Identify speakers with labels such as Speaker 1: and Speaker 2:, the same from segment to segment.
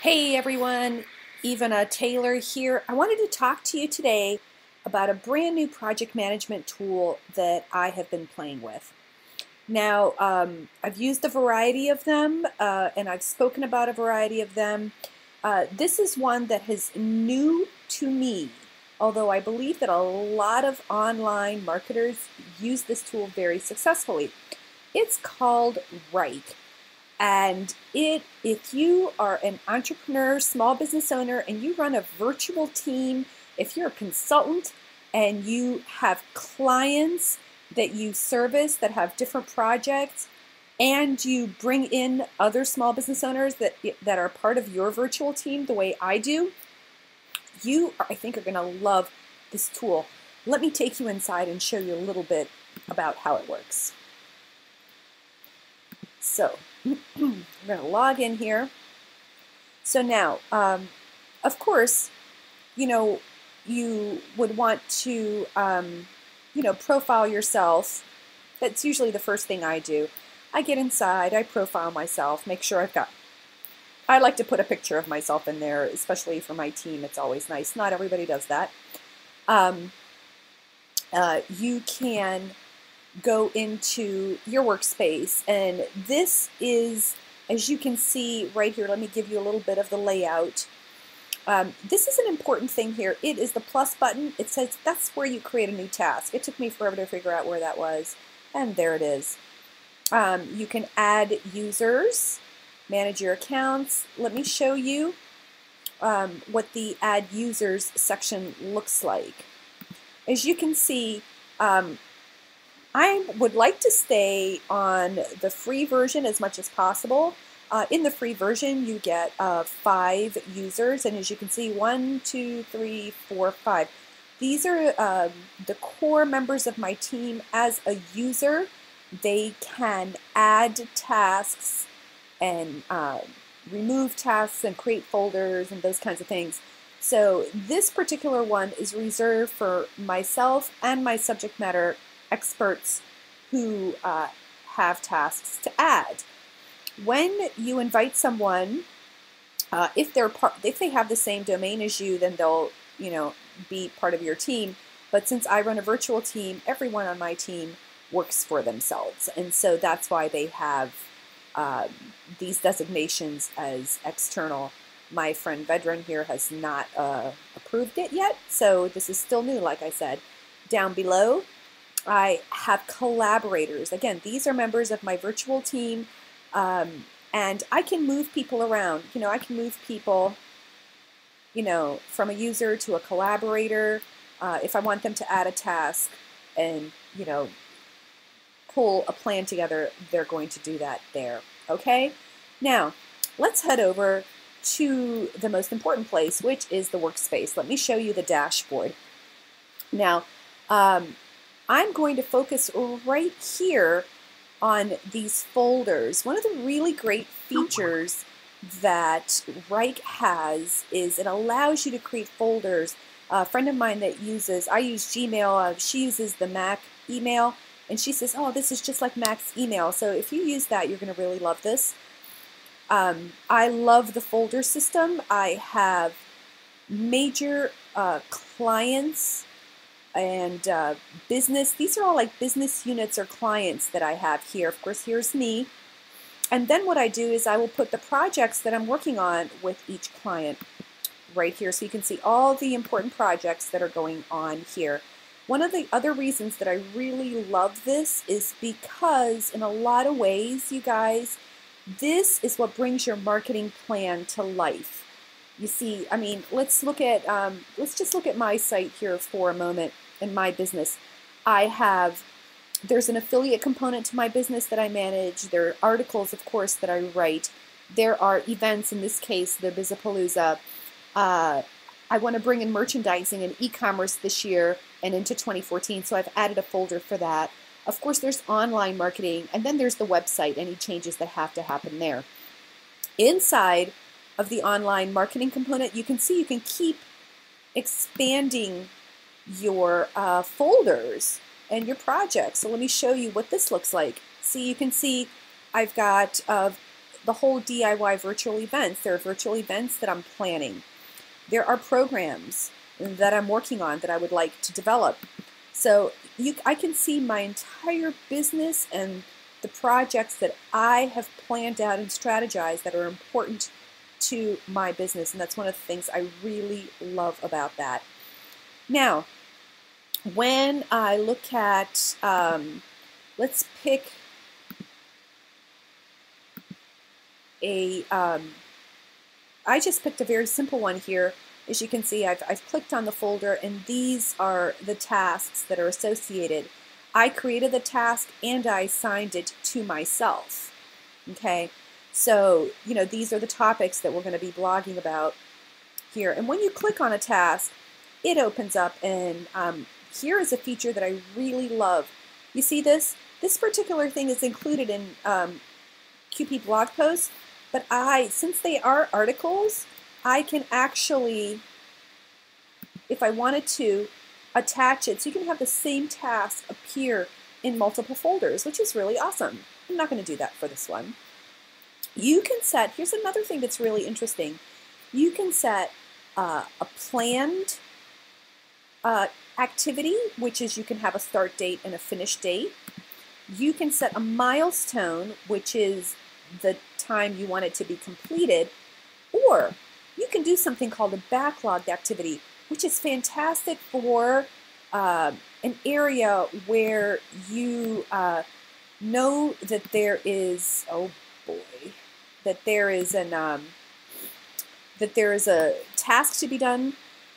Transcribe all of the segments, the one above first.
Speaker 1: Hey everyone, Ivana Taylor here. I wanted to talk to you today about a brand new project management tool that I have been playing with. Now, I've used a variety of them and I've spoken about a variety of them. This is one that is new to me, although I believe that a lot of online marketers use this tool very successfully. It's called Wrike. And if you are an entrepreneur, small business owner, and you run a virtual team, if you're a consultant and you have clients that you service that have different projects, and you bring in other small business owners that are part of your virtual team the way I do, I think, are going to love this tool. Let me take you inside and show you a little bit about how it works. So, I'm going to log in here. So now, of course, you would want to, profile yourself. That's usually the first thing I do. I get inside, I profile myself, make sure I like to put a picture of myself in there, especially for my team. It's always nice. Not everybody does that. You can go into your workspace, and this is, as you can see right here, let me give you a little bit of the layout. This is an important thing here. It is the plus button. It says that's where you create a new task. It took me forever to figure out where that was, and there it is. You can add users, manage your accounts. Let me show you what the add users section looks like. As you can see, I would like to stay on the free version as much as possible. In the free version, you get 5 users, and as you can see, 1, 2, 3, 4, 5. These are the core members of my team. As a user, they can add tasks and remove tasks and create folders and those kinds of things. So this particular one is reserved for myself and my subject matter experts who have tasks to add. When you invite someone, if they have the same domain as you, then they'll be part of your team. But since I run a virtual team, everyone on my team works for themselves, and so that's why they have these designations as external. My friend Vedran here has not approved it yet, so this is still new, like I said. Down below, I have collaborators. Again, these are members of my virtual team, and I can move people around. I can move people, from a user to a collaborator if I want them to add a task and, pull a plan together. They're going to do that there. Okay? Now, let's head over to the most important place, which is the workspace. Let me show you the dashboard. Now, I'm going to focus right here on these folders. One of the really great features that Wrike has is it allows you to create folders. A friend of mine that I use Gmail, she uses the Mac email, and she says, oh, this is just like Mac's email. So if you use that, you're going to really love this. I love the folder system. I have major clients and business. These are all like business units or clients that I have here. Of course, here's me. And then what I do is I will put the projects that I'm working on with each client right here. So you can see all the important projects that are going on here. One of the other reasons that I really love this is because in a lot of ways, you guys, this is what brings your marketing plan to life. You see, I mean, let's just look at my site here for a moment. In my business, there's an affiliate component to my business that I manage. There are articles, of course, that I write. There are events, in this case, the Bizapalooza. I want to bring in merchandising and e-commerce this year and into 2014, so I've added a folder for that. Of course, there's online marketing, and then there's the website, any changes that have to happen there. Inside of the online marketing component, you can see you can keep expanding your folders and your projects. So let me show you what this looks like. See, you can see I've got the whole DIY virtual events. There are virtual events that I'm planning. There are programs that I'm working on that I would like to develop. So I can see my entire business and the projects that I have planned out and strategized that are important to my business, and that's one of the things I really love about that. Now, when I look at, let's pick I just picked a very simple one here. As you can see, I've clicked on the folder, and these are the tasks that are associated. I created the task and I assigned it to myself. Okay, so these are the topics that we're going to be blogging about here. And when you click on a task, it opens up, and here is a feature that I really love. You see this? This particular thing is included in QP blog posts, but since they are articles, I can actually, if I wanted to, attach it so you can have the same task appear in multiple folders, which is really awesome. I'm not going to do that for this one. You can set, here's another thing that's really interesting. You can set a planned activity, which is you can have a start date and a finish date. You can set a milestone, which is the time you want it to be completed, or you can do something called a backlogged activity, which is fantastic for an area where you know that there is, oh boy, that there is a task to be done,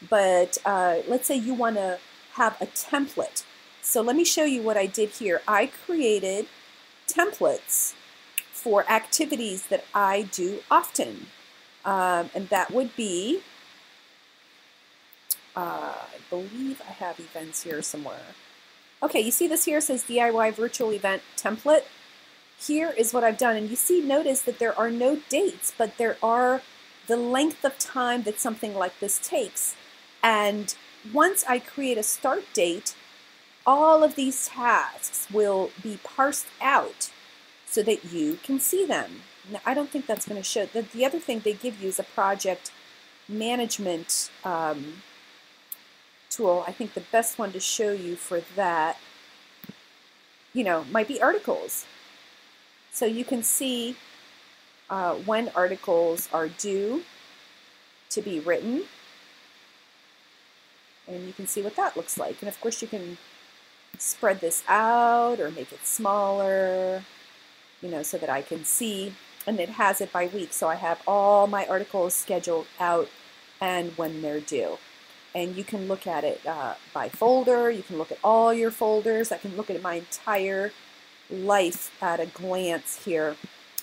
Speaker 1: but let's say you want to have a template. So let me show you what I did here. I created templates for activities that I do often. And that would be, I believe I have events here somewhere. Okay, you see this here, it says DIY virtual event template. Here is what I've done, and you see, notice that there are no dates, but there are the length of time that something like this takes. And once I create a start date, all of these tasks will be parsed out so that you can see them. Now, I don't think that's going to show. The other thing they give you is a project management tool. I think the best one to show you for that, might be articles. So you can see when articles are due to be written, and you can see what that looks like. And of course, you can spread this out or make it smaller, so that I can see. And it has it by week, so I have all my articles scheduled out and when they're due. And you can look at it by folder. You can look at all your folders. I can look at my entire life at a glance here.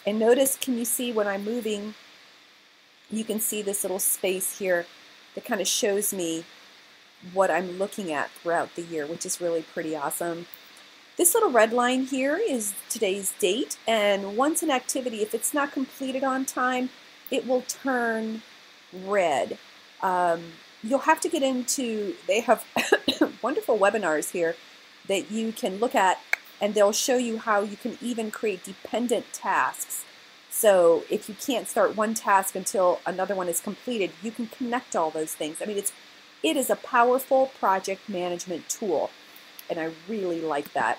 Speaker 1: And notice, can you see when I'm moving, you can see this little space here that kind of shows me what I'm looking at throughout the year, which is really pretty awesome. This little red line here is today's date, and once an activity, if it's not completed on time, it will turn red. You'll have to get into, they have wonderful webinars here that you can look at, and they'll show you how you can even create dependent tasks. So if you can't start one task until another one is completed, you can connect all those things. I mean, it is a powerful project management tool, and I really like that.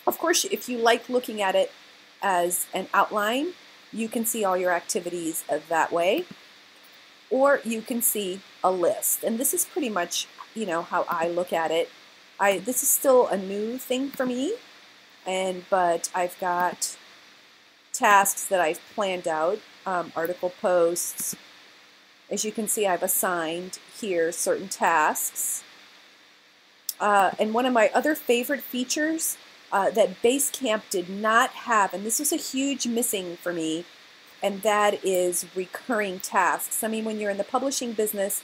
Speaker 1: Of course, if you like looking at it as an outline, you can see all your activities that way, or you can see a list. And this is pretty much, how I look at it. This is still a new thing for me, but I've got tasks that I've planned out, article posts. As you can see, I've assigned here certain tasks. And one of my other favorite features that Basecamp did not have, and this was a huge missing for me, and that is recurring tasks. I mean, when you're in the publishing business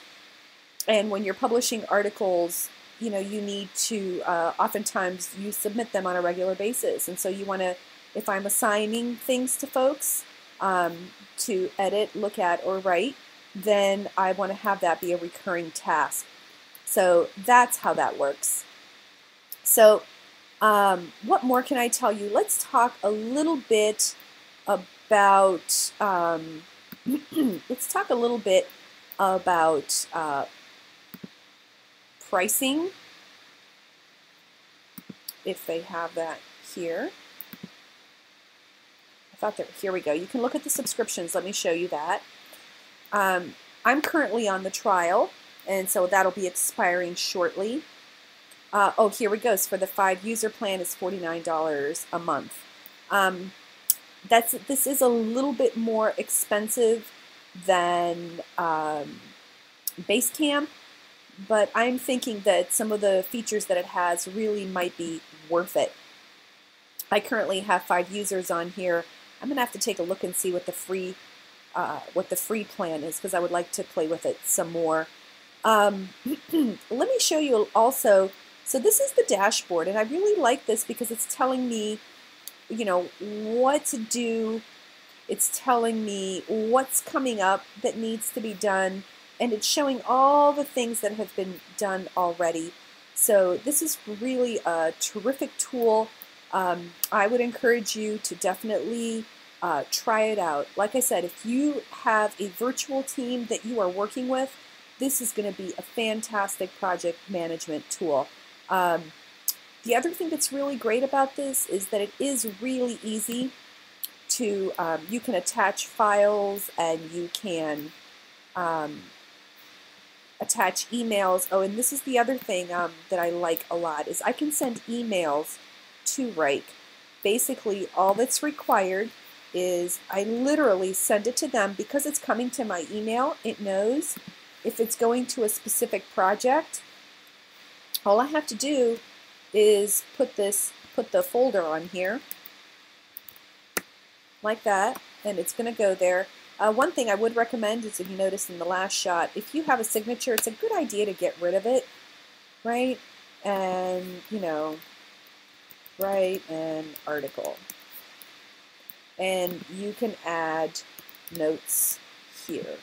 Speaker 1: and when you're publishing articles, you need to, oftentimes you submit them on a regular basis. And so you want to, if I'm assigning things to folks to edit, look at, or write, then I want to have that be a recurring task. So that's how that works. So what more can I tell you? Let's talk a little bit about, let's talk a little bit about pricing, if they have that here. I thought that, here we go. You can look at the subscriptions. Let me show you that. I'm currently on the trial, and so that'll be expiring shortly. Oh, here it goes. For the 5-user plan, it's $49 a month. This is a little bit more expensive than Basecamp, but I'm thinking that some of the features that it has really might be worth it. I currently have 5 users on here. I'm gonna have to take a look and see what the free plan is, because I would like to play with it some more. Let me show you also. So this is the dashboard, and I really like this because it's telling me, you know, what to do. It's telling me what's coming up that needs to be done, and it's showing all the things that have been done already. So this is really a terrific tool. I would encourage you to definitely try it out. Like I said, if you have a virtual team that you are working with, this is going to be a fantastic project management tool. The other thing that's really great about this is that it is really easy to, you can attach files, and you can attach emails. Oh, and this is the other thing that I like a lot, is I can send emails to Wrike. Basically, all that's required is I literally send it to them. Because it's coming to my email, it knows if it's going to a specific project. All I have to do is put the folder on here like that, and it's going to go there. One thing I would recommend is, if you notice in the last shot, if you have a signature, it's a good idea to get rid of it, right? And, you know, write an article. And you can add notes here,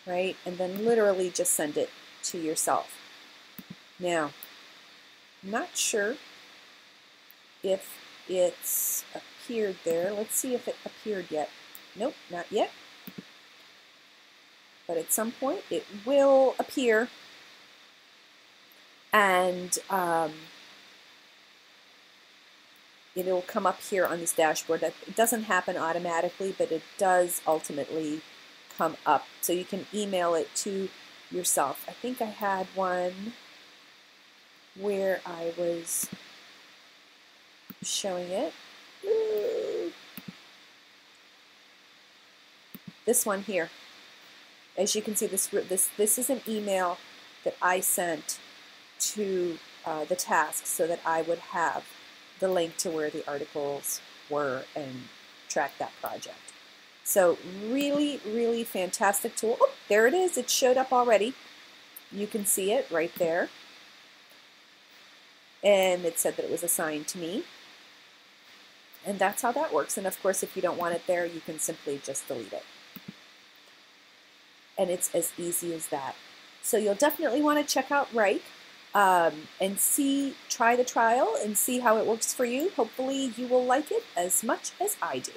Speaker 1: right? And then literally just send it to yourself. Now, I'm not sure if it's appeared there. Let's see if it appeared yet. Nope, not yet. But at some point it will appear, and it'll come up here on this dashboard. It doesn't happen automatically, but it does ultimately come up. So you can email it to yourself. I think I had one where I was showing it. This one here. As you can see, this is an email that I sent to the task, so that I would have the link to where the articles were and track that project. So really, really fantastic tool. Oh, there it is. It showed up already. You can see it right there. And it said that it was assigned to me. And that's how that works. And of course, if you don't want it there, you can simply just delete it. And it's as easy as that. So you'll definitely want to check out Wrike and try the trial and see how it works for you. Hopefully you will like it as much as I do.